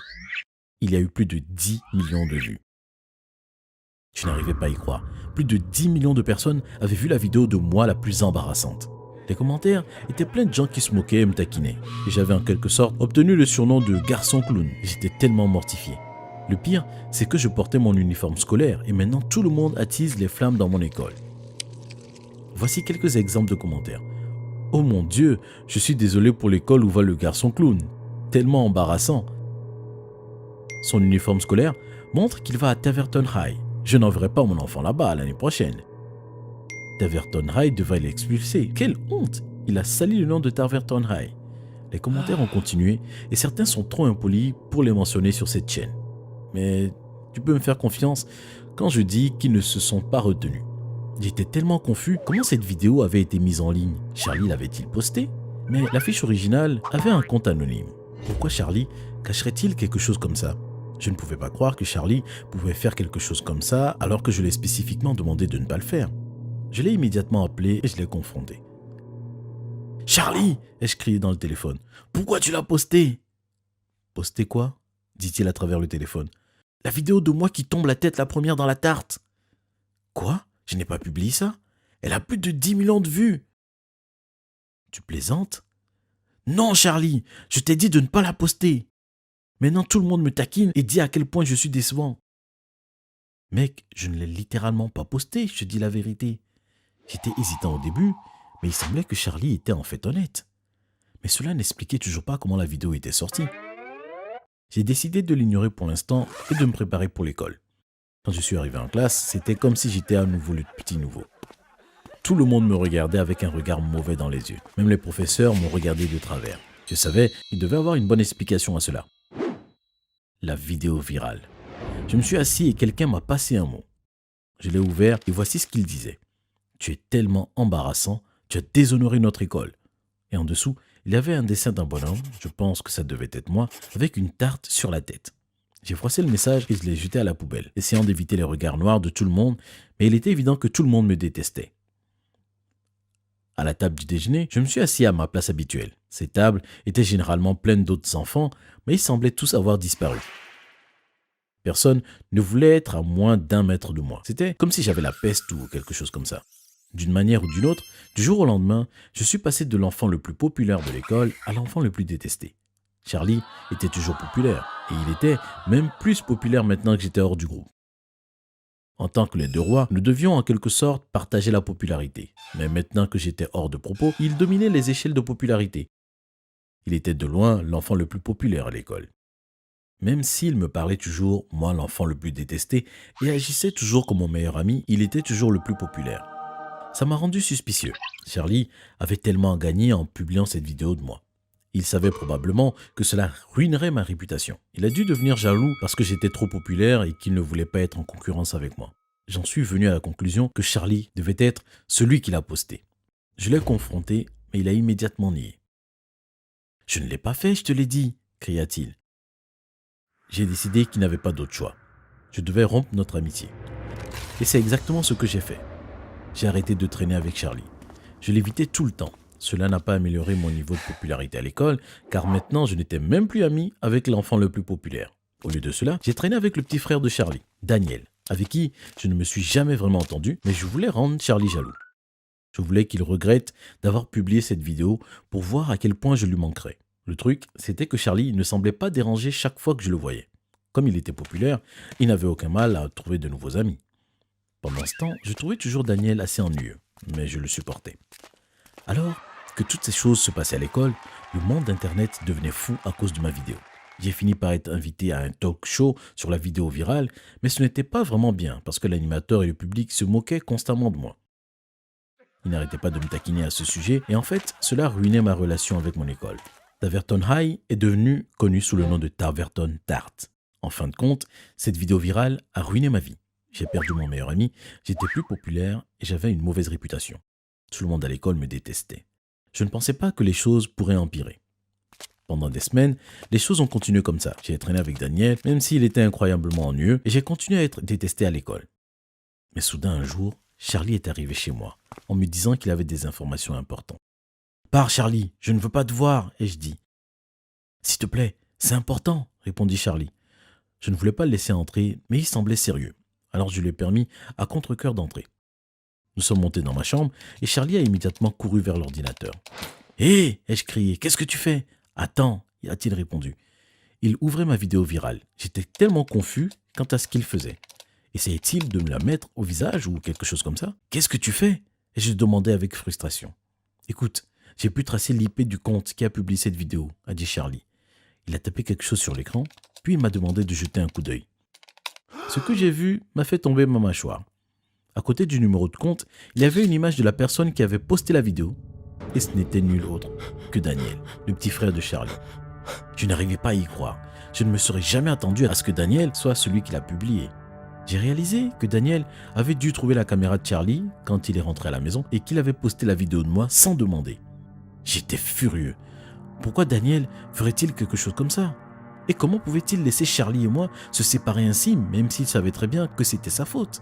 A: Il y a eu plus de 10 millions de vues. Je n'arrivais pas à y croire. Plus de 10 millions de personnes avaient vu la vidéo de moi la plus embarrassante. Les commentaires étaient pleins de gens qui se moquaient et me taquinaient. Et j'avais en quelque sorte obtenu le surnom de garçon clown. J'étais tellement mortifié. Le pire, c'est que je portais mon uniforme scolaire et maintenant tout le monde attise les flammes dans mon école. Voici quelques exemples de commentaires. Oh mon Dieu, je suis désolé pour l'école où va le garçon clown. Tellement embarrassant. Son uniforme scolaire montre qu'il va à Taverton High. Je n'enverrai pas mon enfant là-bas l'année prochaine. Taverton High devrait l'expulser. Quelle honte! Il a sali le nom de Taverton High. Les commentaires ont continué et certains sont trop impolis pour les mentionner sur cette chaîne. Mais tu peux me faire confiance quand je dis qu'ils ne se sont pas retenus. J'étais tellement confus. Comment cette vidéo avait été mise en ligne? Charlie l'avait-il postée? Mais l'affiche originale avait un compte anonyme. Pourquoi Charlie cacherait-il quelque chose comme ça? Je ne pouvais pas croire que Charlie pouvait faire quelque chose comme ça alors que je l'ai spécifiquement demandé de ne pas le faire. Je l'ai immédiatement appelé et je l'ai confronté. « Charlie !» ai-je crié dans le téléphone. « Pourquoi tu l'as posté ?»« Posté quoi ?» dit-il à travers le téléphone. « La vidéo de moi qui tombe la tête la première dans la tarte. »« Quoi ? Je n'ai pas publié ça ? Elle a plus de 10 millions de vues. »« Tu plaisantes ? » ?»« Non, Charlie, je t'ai dit de ne pas la poster. Maintenant, tout le monde me taquine et dit à quel point je suis décevant. »« Mec, je ne l'ai littéralement pas posté, je te dis la vérité. » J'étais hésitant au début, mais il semblait que Charlie était en fait honnête. Mais cela n'expliquait toujours pas comment la vidéo était sortie. J'ai décidé de l'ignorer pour l'instant et de me préparer pour l'école. Quand je suis arrivé en classe, c'était comme si j'étais à nouveau le petit nouveau. Tout le monde me regardait avec un regard mauvais dans les yeux. Même les professeurs m'ont regardé de travers. Je savais qu'il devait avoir une bonne explication à cela. La vidéo virale. Je me suis assis et quelqu'un m'a passé un mot. Je l'ai ouvert et voici ce qu'il disait. « Tu es tellement embarrassant, tu as déshonoré notre école. » Et en dessous, il y avait un dessin d'un bonhomme, je pense que ça devait être moi, avec une tarte sur la tête. J'ai froissé le message et je l'ai jeté à la poubelle, essayant d'éviter les regards noirs de tout le monde, mais il était évident que tout le monde me détestait. À la table du déjeuner, je me suis assis à ma place habituelle. Ces tables étaient généralement pleines d'autres enfants, mais ils semblaient tous avoir disparu. Personne ne voulait être à moins d'1 mètre de moi. C'était comme si j'avais la peste ou quelque chose comme ça. D'une manière ou d'une autre, du jour au lendemain, je suis passé de l'enfant le plus populaire de l'école à l'enfant le plus détesté. Charlie était toujours populaire, et il était même plus populaire maintenant que j'étais hors du groupe. En tant que les deux rois, nous devions en quelque sorte partager la popularité. Mais maintenant que j'étais hors de propos, il dominait les échelles de popularité. Il était de loin l'enfant le plus populaire à l'école. Même s'il me parlait toujours, moi l'enfant le plus détesté, et agissait toujours comme mon meilleur ami, il était toujours le plus populaire. Ça m'a rendu suspicieux. Charlie avait tellement gagné en publiant cette vidéo de moi. Il savait probablement que cela ruinerait ma réputation. Il a dû devenir jaloux parce que j'étais trop populaire et qu'il ne voulait pas être en concurrence avec moi. J'en suis venu à la conclusion que Charlie devait être celui qui l'a posté. Je l'ai confronté, mais il a immédiatement nié. « Je ne l'ai pas fait, je te l'ai dit !» cria-t-il. J'ai décidé qu'il n'avait pas d'autre choix. Je devais rompre notre amitié. Et c'est exactement ce que j'ai fait. J'ai arrêté de traîner avec Charlie. Je l'évitais tout le temps. Cela n'a pas amélioré mon niveau de popularité à l'école, car maintenant je n'étais même plus ami avec l'enfant le plus populaire. Au lieu de cela, j'ai traîné avec le petit frère de Charlie, Daniel, avec qui je ne me suis jamais vraiment entendu, mais je voulais rendre Charlie jaloux. Je voulais qu'il regrette d'avoir publié cette vidéo pour voir à quel point je lui manquerais. Le truc, c'était que Charlie ne semblait pas déranger chaque fois que je le voyais. Comme il était populaire, il n'avait aucun mal à trouver de nouveaux amis. Pendant ce temps, je trouvais toujours Daniel assez ennuyeux, mais je le supportais. Alors que toutes ces choses se passaient à l'école, le monde d'Internet devenait fou à cause de ma vidéo. J'ai fini par être invité à un talk show sur la vidéo virale, mais ce n'était pas vraiment bien parce que l'animateur et le public se moquaient constamment de moi. Ils n'arrêtaient pas de me taquiner à ce sujet et en fait, cela ruinait ma relation avec mon école. Taverton High est devenu connu sous le nom de Taverton Tart. En fin de compte, cette vidéo virale a ruiné ma vie. J'ai perdu mon meilleur ami, j'étais plus populaire et j'avais une mauvaise réputation. Tout le monde à l'école me détestait. Je ne pensais pas que les choses pourraient empirer. Pendant des semaines, les choses ont continué comme ça. J'ai traîné avec Daniel, même s'il était incroyablement ennuyeux, et j'ai continué à être détesté à l'école. Mais soudain, un jour, Charlie est arrivé chez moi, en me disant qu'il avait des informations importantes. « Pars, Charlie, je ne veux pas te voir », ai-je dit. « S'il te plaît, c'est important », répondit Charlie. Je ne voulais pas le laisser entrer, mais il semblait sérieux. Alors je lui ai permis à contre-cœur d'entrer. Nous sommes montés dans ma chambre, et Charlie a immédiatement couru vers l'ordinateur. « Hé !» ai-je crié, « qu'est-ce que tu fais ?»« Attends » a-t-il répondu. Il ouvrait ma vidéo virale. J'étais tellement confus quant à ce qu'il faisait. Essayait-il de me la mettre au visage ou quelque chose comme ça? « Qu'est-ce que tu fais ?» ai-je demandé avec frustration. « Écoute, j'ai pu tracer l'IP du compte qui a publié cette vidéo, » a dit Charlie. Il a tapé quelque chose sur l'écran, puis il m'a demandé de jeter un coup d'œil. Ce que j'ai vu m'a fait tomber ma mâchoire. À côté du numéro de compte, il y avait une image de la personne qui avait posté la vidéo, et ce n'était nul autre que Daniel, le petit frère de Charlie. Je n'arrivais pas à y croire. Je ne me serais jamais attendu à ce que Daniel soit celui qui l'a publié. J'ai réalisé que Daniel avait dû trouver la caméra de Charlie quand il est rentré à la maison et qu'il avait posté la vidéo de moi sans demander. J'étais furieux. Pourquoi Daniel ferait-il quelque chose comme ça? Et comment pouvait-il laisser Charlie et moi se séparer ainsi, même s'il savait très bien que c'était sa faute?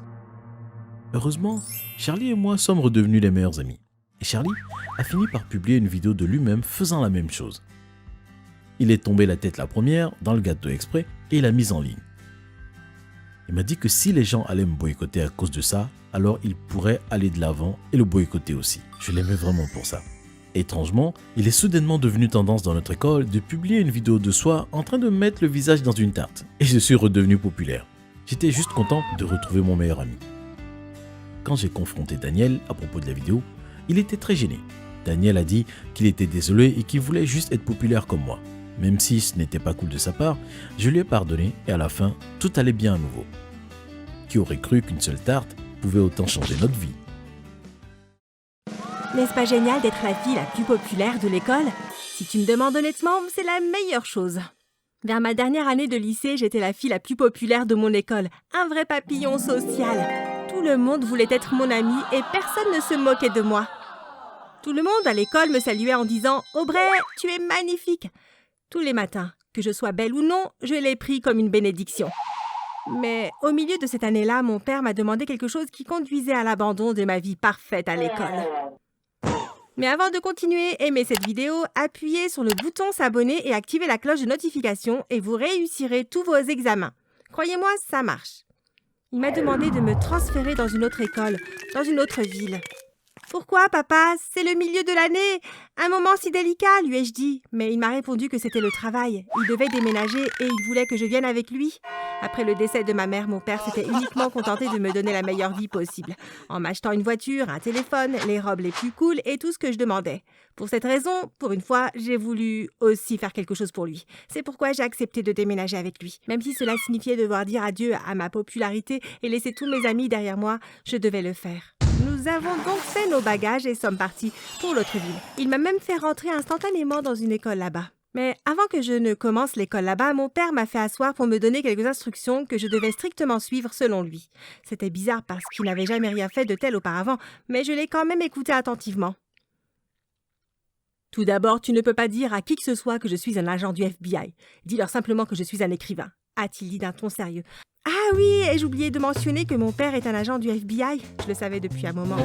A: Heureusement, Charlie et moi sommes redevenus les meilleurs amis. Et Charlie a fini par publier une vidéo de lui-même faisant la même chose. Il est tombé la tête la première dans le gâteau exprès et il l'a mise en ligne. Il m'a dit que si les gens allaient me boycotter à cause de ça, alors il pourrait aller de l'avant et le boycotter aussi. Je l'aimais vraiment pour ça. Étrangement, il est soudainement devenu tendance dans notre école de publier une vidéo de soi en train de mettre le visage dans une tarte. Et je suis redevenu populaire. J'étais juste content de retrouver mon meilleur ami. Quand j'ai confronté Daniel à propos de la vidéo, il était très gêné. Daniel a dit qu'il était désolé et qu'il voulait juste être populaire comme moi. Même si ce n'était pas cool de sa part, je lui ai pardonné et à la fin, tout allait bien à nouveau. Qui aurait cru qu'une seule tarte pouvait autant changer notre vie?
B: N'est-ce pas génial d'être la fille la plus populaire de l'école? Si tu me demandes honnêtement, c'est la meilleure chose. Vers ma dernière année de lycée, j'étais la fille la plus populaire de mon école, un vrai papillon social. Tout le monde voulait être mon ami et personne ne se moquait de moi. Tout le monde à l'école me saluait en disant « Aubrey, tu es magnifique !» Tous les matins, que je sois belle ou non, je l'ai pris comme une bénédiction. Mais au milieu de cette année-là, mon père m'a demandé quelque chose qui conduisait à l'abandon de ma vie parfaite à l'école. Mais avant de continuer, aimez cette vidéo, appuyez sur le bouton s'abonner et activez la cloche de notification et vous réussirez tous vos examens. Croyez-moi, ça marche. Il m'a demandé de me transférer dans une autre école, dans une autre ville. « Pourquoi, papa? C'est le milieu de l'année. Un moment si délicat, lui ai-je dit. Mais il m'a répondu que c'était le travail. Il devait déménager et il voulait que je vienne avec lui. Après le décès de ma mère, mon père s'était uniquement contenté de me donner la meilleure vie possible, en m'achetant une voiture, un téléphone, les robes les plus cool et tout ce que je demandais. Pour cette raison, pour une fois, j'ai voulu aussi faire quelque chose pour lui. C'est pourquoi j'ai accepté de déménager avec lui. Même si cela signifiait devoir dire adieu à ma popularité et laisser tous mes amis derrière moi, je devais le faire. Nous avons donc fait nos bagages et sommes partis pour l'autre ville. Il m'a même fait rentrer instantanément dans une école là-bas. Mais avant que je ne commence l'école là-bas, mon père m'a fait asseoir pour me donner quelques instructions que je devais strictement suivre selon lui. C'était bizarre parce qu'il n'avait jamais rien fait de tel auparavant, mais je l'ai quand même écouté attentivement. Tout d'abord, tu ne peux pas dire à qui que ce soit que je suis un agent du FBI. Dis-leur simplement que je suis un écrivain, a-t-il dit d'un ton sérieux. Ah oui, ai-je oublié de mentionner que mon père est un agent du FBI? Je le savais depuis un moment.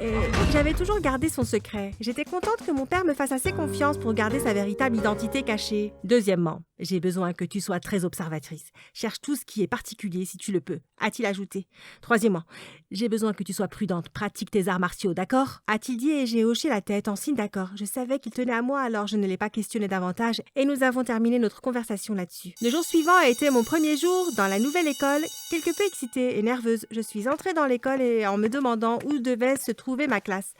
B: Et j'avais toujours gardé son secret. J'étais contente que mon père me fasse assez confiance pour garder sa véritable identité cachée. Deuxièmement, j'ai besoin que tu sois très observatrice. Cherche tout ce qui est particulier si tu le peux, a-t-il ajouté. Troisièmement, j'ai besoin que tu sois prudente. Pratique tes arts martiaux, d'accord? A-t-il dit et j'ai hoché la tête en signe d'accord. Je savais qu'il tenait à moi, alors je ne l'ai pas questionné davantage et nous avons terminé notre conversation là-dessus. Le jour suivant a été mon premier jour dans la nouvelle école. Quelque peu excitée et nerveuse, je suis entrée dans l'école et en me demandant où devait se trouver ma classe.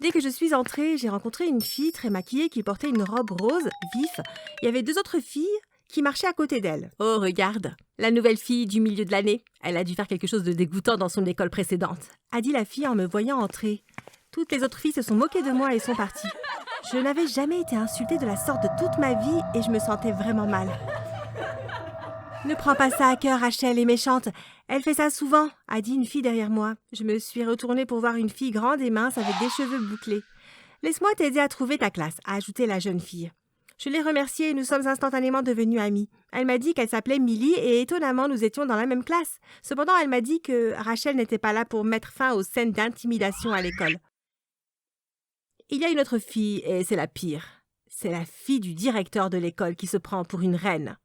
B: Dès que je suis entrée, j'ai rencontré une fille très maquillée qui portait une robe rose vif. Il y avait deux autres filles qui marchaient à côté d'elle. Oh, regarde, la nouvelle fille du milieu de l'année. Elle a dû faire quelque chose de dégoûtant dans son école précédente, a dit la fille en me voyant entrer. Toutes les autres filles se sont moquées de moi et sont parties. Je n'avais jamais été insultée de la sorte de toute ma vie et je me sentais vraiment mal. Ne prends pas ça à cœur, Rachel est méchante. Elle fait ça souvent, a dit une fille derrière moi. Je me suis retournée pour voir une fille grande et mince avec des cheveux bouclés. Laisse-moi t'aider à trouver ta classe, a ajouté la jeune fille. Je l'ai remerciée et nous sommes instantanément devenus amies. Elle m'a dit qu'elle s'appelait Millie et étonnamment, nous étions dans la même classe. Cependant, elle m'a dit que Rachel n'était pas là pour mettre fin aux scènes d'intimidation à l'école. Il y a une autre fille et c'est la pire. C'est la fille du directeur de l'école qui se prend pour une reine.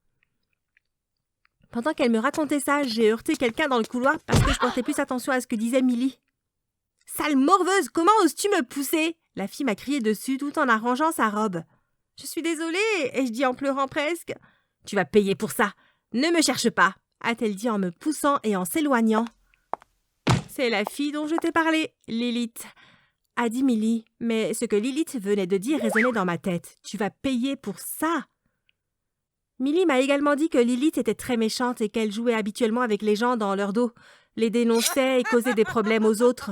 B: Pendant qu'elle me racontait ça, j'ai heurté quelqu'un dans le couloir parce que je portais plus attention à ce que disait Millie. « Sale morveuse, comment oses-tu me pousser ?» La fille m'a crié dessus tout en arrangeant sa robe. « Je suis désolée, » ai-je dit en pleurant presque. « Tu vas payer pour ça. Ne me cherche pas, » a-t-elle dit en me poussant et en s'éloignant. « C'est la fille dont je t'ai parlé, Lilith, » a dit Millie. Mais ce que Lilith venait de dire résonnait dans ma tête. « Tu vas payer pour ça ?» Millie m'a également dit que Lilith était très méchante et qu'elle jouait habituellement avec les gens dans leur dos, les dénonçait et causait des problèmes aux autres.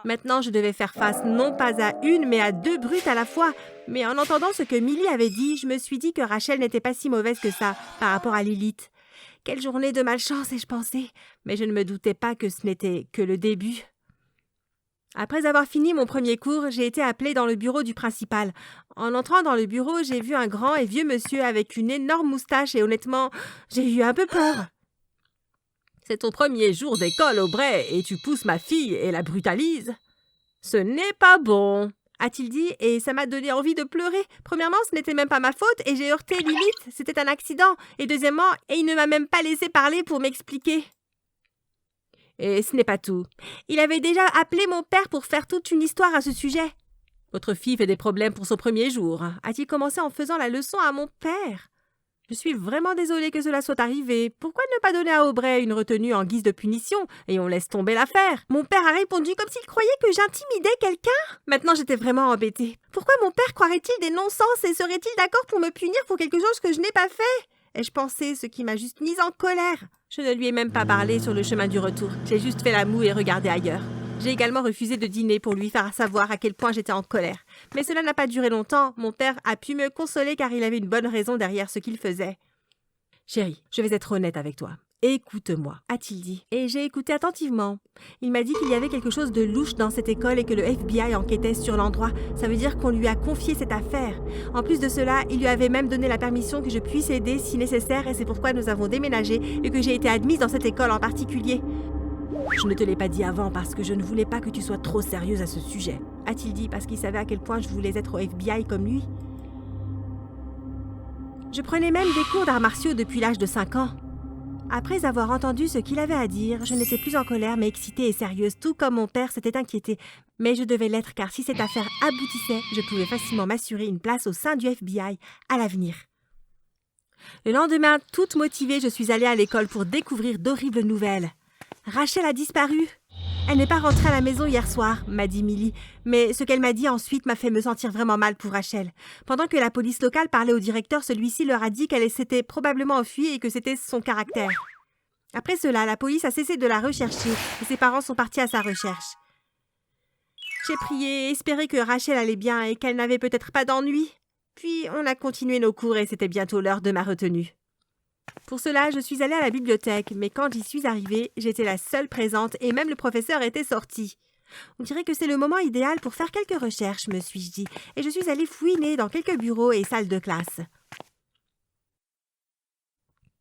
B: Maintenant, je devais faire face non pas à une, mais à 2 brutes à la fois. Mais en entendant ce que Millie avait dit, je me suis dit que Rachel n'était pas si mauvaise que ça par rapport à Lilith. Quelle journée de malchance, ai-je pensé, mais je ne me doutais pas que ce n'était que le début. Après avoir fini mon premier cours, j'ai été appelée dans le bureau du principal. En entrant dans le bureau, j'ai vu un grand et vieux monsieur avec une énorme moustache et honnêtement, j'ai eu un peu peur. « C'est ton premier jour d'école, Aubrey, et tu pousses ma fille et la brutalises. »« Ce n'est pas bon, » a-t-il dit, et ça m'a donné envie de pleurer. Premièrement, ce n'était même pas ma faute et j'ai heurté Lilith, c'était un accident. Et deuxièmement, il ne m'a même pas laissé parler pour m'expliquer. Et ce n'est pas tout. Il avait déjà appelé mon père pour faire toute une histoire à ce sujet. « Votre fille fait des problèmes pour son premier jour, » a-t-il commencé en faisant la leçon à mon père. Je suis vraiment désolée que cela soit arrivé. Pourquoi ne pas donner à Aubrey une retenue en guise de punition et on laisse tomber l'affaire? Mon père a répondu comme s'il croyait que j'intimidais quelqu'un. Maintenant, j'étais vraiment embêtée. Pourquoi mon père croirait-il des non-sens et serait-il d'accord pour me punir pour quelque chose que je n'ai pas fait? Ai-je pensé, ce qui m'a juste mise en colère. Je ne lui ai même pas parlé sur le chemin du retour. J'ai juste fait la moue et regardé ailleurs. J'ai également refusé de dîner pour lui faire savoir à quel point j'étais en colère. Mais cela n'a pas duré longtemps. Mon père a pu me consoler car il avait une bonne raison derrière ce qu'il faisait. « Chérie, je vais être honnête avec toi. Écoute-moi, » a-t-il dit. Et j'ai écouté attentivement. Il m'a dit qu'il y avait quelque chose de louche dans cette école et que le FBI enquêtait sur l'endroit. Ça veut dire qu'on lui a confié cette affaire. En plus de cela, il lui avait même donné la permission que je puisse aider si nécessaire et c'est pourquoi nous avons déménagé et que j'ai été admise dans cette école en particulier. Je ne te l'ai pas dit avant parce que je ne voulais pas que tu sois trop sérieuse à ce sujet, a-t-il dit parce qu'il savait à quel point je voulais être au FBI comme lui. Je prenais même des cours d'arts martiaux depuis l'âge de 5 ans. Après avoir entendu ce qu'il avait à dire, je n'étais plus en colère mais excitée et sérieuse, tout comme mon père s'était inquiété. Mais je devais l'être car si cette affaire aboutissait, je pouvais facilement m'assurer une place au sein du FBI à l'avenir. Le lendemain, toute motivée, je suis allée à l'école pour découvrir d'horribles nouvelles. Rachel a disparu. Elle n'est pas rentrée à la maison hier soir, m'a dit Millie, mais ce qu'elle m'a dit ensuite m'a fait me sentir vraiment mal pour Rachel. Pendant que la police locale parlait au directeur, celui-ci leur a dit qu'elle s'était probablement enfuie et que c'était son caractère. Après cela, la police a cessé de la rechercher et ses parents sont partis à sa recherche. J'ai prié et espéré que Rachel allait bien et qu'elle n'avait peut-être pas d'ennui. Puis on a continué nos cours et c'était bientôt l'heure de ma retenue. Pour cela, je suis allée à la bibliothèque, mais quand j'y suis arrivée, j'étais la seule présente et même le professeur était sorti. On dirait que c'est le moment idéal pour faire quelques recherches, me suis-je dit, et je suis allée fouiner dans quelques bureaux et salles de classe.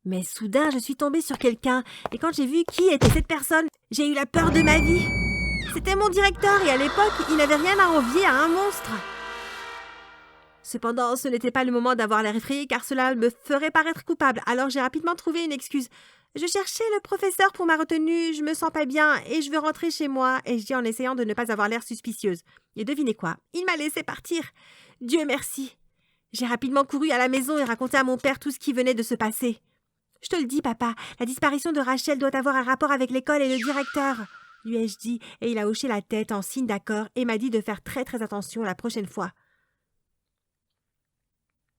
B: Mais soudain, je suis tombée sur quelqu'un, et quand j'ai vu qui était cette personne, j'ai eu la peur de ma vie. C'était mon directeur, et à l'époque, il n'avait rien à envier à un monstre. Cependant, ce n'était pas le moment d'avoir l'air effrayé car cela me ferait paraître coupable, alors j'ai rapidement trouvé une excuse. Je cherchais le professeur pour ma retenue, je me sens pas bien et je veux rentrer chez moi, ai-je dit en essayant de ne pas avoir l'air suspicieuse. Et devinez quoi, il m'a laissé partir. Dieu merci. J'ai rapidement couru à la maison et raconté à mon père tout ce qui venait de se passer. Je te le dis, papa, la disparition de Rachel doit avoir un rapport avec l'école et le directeur, lui ai-je dit, et il a hoché la tête en signe d'accord et m'a dit de faire très attention la prochaine fois.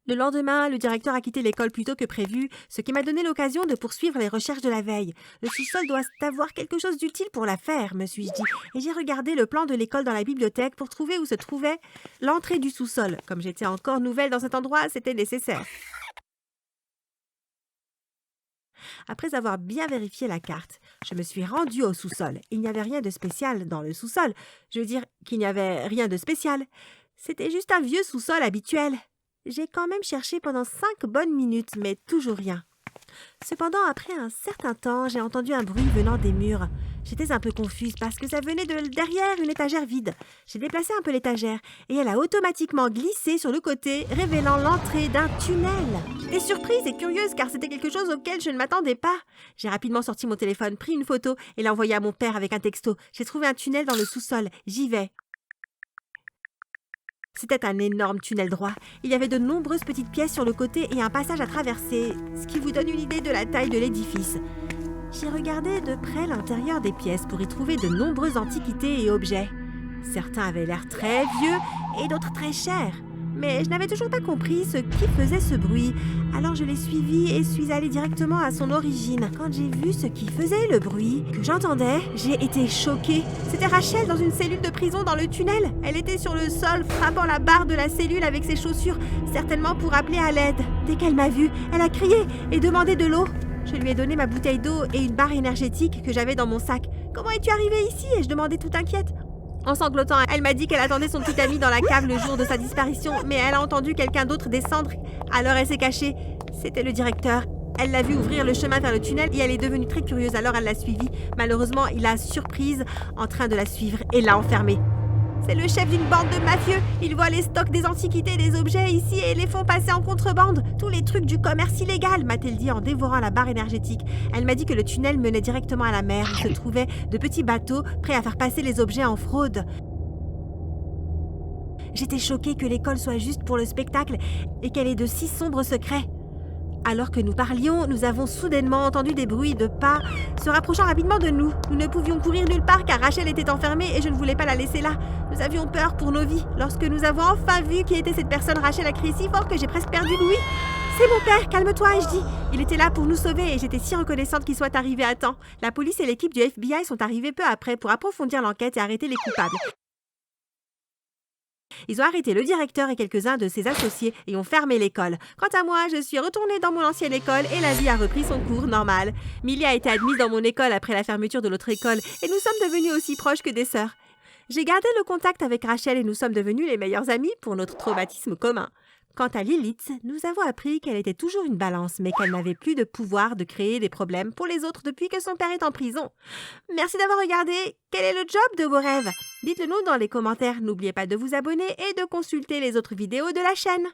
B: Le lendemain, le directeur a quitté l'école plus tôt que prévu, ce qui m'a donné l'occasion de poursuivre les recherches de la veille. Le sous-sol doit avoir quelque chose d'utile pour l'affaire, me suis-je dit, et j'ai regardé le plan de l'école dans la bibliothèque pour trouver où se trouvait l'entrée du sous-sol. Comme j'étais encore nouvelle dans cet endroit, c'était nécessaire. Après avoir bien vérifié la carte, je me suis rendue au sous-sol. Il n'y avait rien de spécial dans le sous-sol. Je veux dire qu'il n'y avait rien de spécial. C'était juste un vieux sous-sol habituel. J'ai quand même cherché pendant 5 bonnes minutes, mais toujours rien. Cependant, après un certain temps, j'ai entendu un bruit venant des murs. J'étais un peu confuse parce que ça venait de derrière une étagère vide. J'ai déplacé un peu l'étagère et elle a automatiquement glissé sur le côté, révélant l'entrée d'un tunnel. J'étais surprise et curieuse car c'était quelque chose auquel je ne m'attendais pas. J'ai rapidement sorti mon téléphone, pris une photo et l'ai envoyée à mon père avec un texto. J'ai trouvé un tunnel dans le sous-sol. J'y vais. C'était un énorme tunnel droit. Il y avait de nombreuses petites pièces sur le côté et un passage à traverser, ce qui vous donne une idée de la taille de l'édifice. J'ai regardé de près l'intérieur des pièces pour y trouver de nombreuses antiquités et objets. Certains avaient l'air très vieux et d'autres très chers. Mais je n'avais toujours pas compris ce qui faisait ce bruit. Alors je l'ai suivi et suis allée directement à son origine. Quand j'ai vu ce qui faisait le bruit, que j'entendais, j'ai été choquée. C'était Rachel dans une cellule de prison dans le tunnel. Elle était sur le sol, frappant la barre de la cellule avec ses chaussures, certainement pour appeler à l'aide. Dès qu'elle m'a vue, elle a crié et demandé de l'eau. Je lui ai donné ma bouteille d'eau et une barre énergétique que j'avais dans mon sac. « Comment es-tu arrivée ici ?» ai-je demandé tout inquiète. En sanglotant, elle m'a dit qu'elle attendait son petit ami dans la cave le jour de sa disparition, mais elle a entendu quelqu'un d'autre descendre. Alors elle s'est cachée. C'était le directeur. Elle l'a vu ouvrir le chemin vers le tunnel et elle est devenue très curieuse, alors elle l'a suivi. Malheureusement, il a surprise en train de la suivre et l'a enfermée. C'est le chef d'une bande de mafieux. Ils voient les stocks des antiquités et des objets ici et les font passer en contrebande. Tous les trucs du commerce illégal, m'a-t-elle dit en dévorant la barre énergétique. Elle m'a dit que le tunnel menait directement à la mer où se trouvaient de petits bateaux prêts à faire passer les objets en fraude. J'étais choquée que l'école soit juste pour le spectacle et qu'elle ait de si sombres secrets. Alors que nous parlions, nous avons soudainement entendu des bruits de pas se rapprochant rapidement de nous. Nous ne pouvions courir nulle part car Rachel était enfermée et je ne voulais pas la laisser là. Nous avions peur pour nos vies. Lorsque nous avons enfin vu qui était cette personne, Rachel a crié si fort que j'ai presque perdu Louis. « C'est mon père, calme-toi » ai-je dit. Il était là pour nous sauver et j'étais si reconnaissante qu'il soit arrivé à temps. La police et l'équipe du FBI sont arrivés peu après pour approfondir l'enquête et arrêter les coupables. Ils ont arrêté le directeur et quelques-uns de ses associés et ont fermé l'école. Quant à moi, je suis retournée dans mon ancienne école et la vie a repris son cours normal. Millie a été admise dans mon école après la fermeture de l'autre école et nous sommes devenus aussi proches que des sœurs. J'ai gardé le contact avec Rachel et nous sommes devenus les meilleurs amis pour notre traumatisme commun. Quant à Lilith, nous avons appris qu'elle était toujours une balance, mais qu'elle n'avait plus de pouvoir de créer des problèmes pour les autres depuis que son père est en prison. Merci d'avoir regardé. Quel est le job de vos rêves? Dites-le nous dans les commentaires. N'oubliez pas de vous abonner et de consulter les autres vidéos de la chaîne.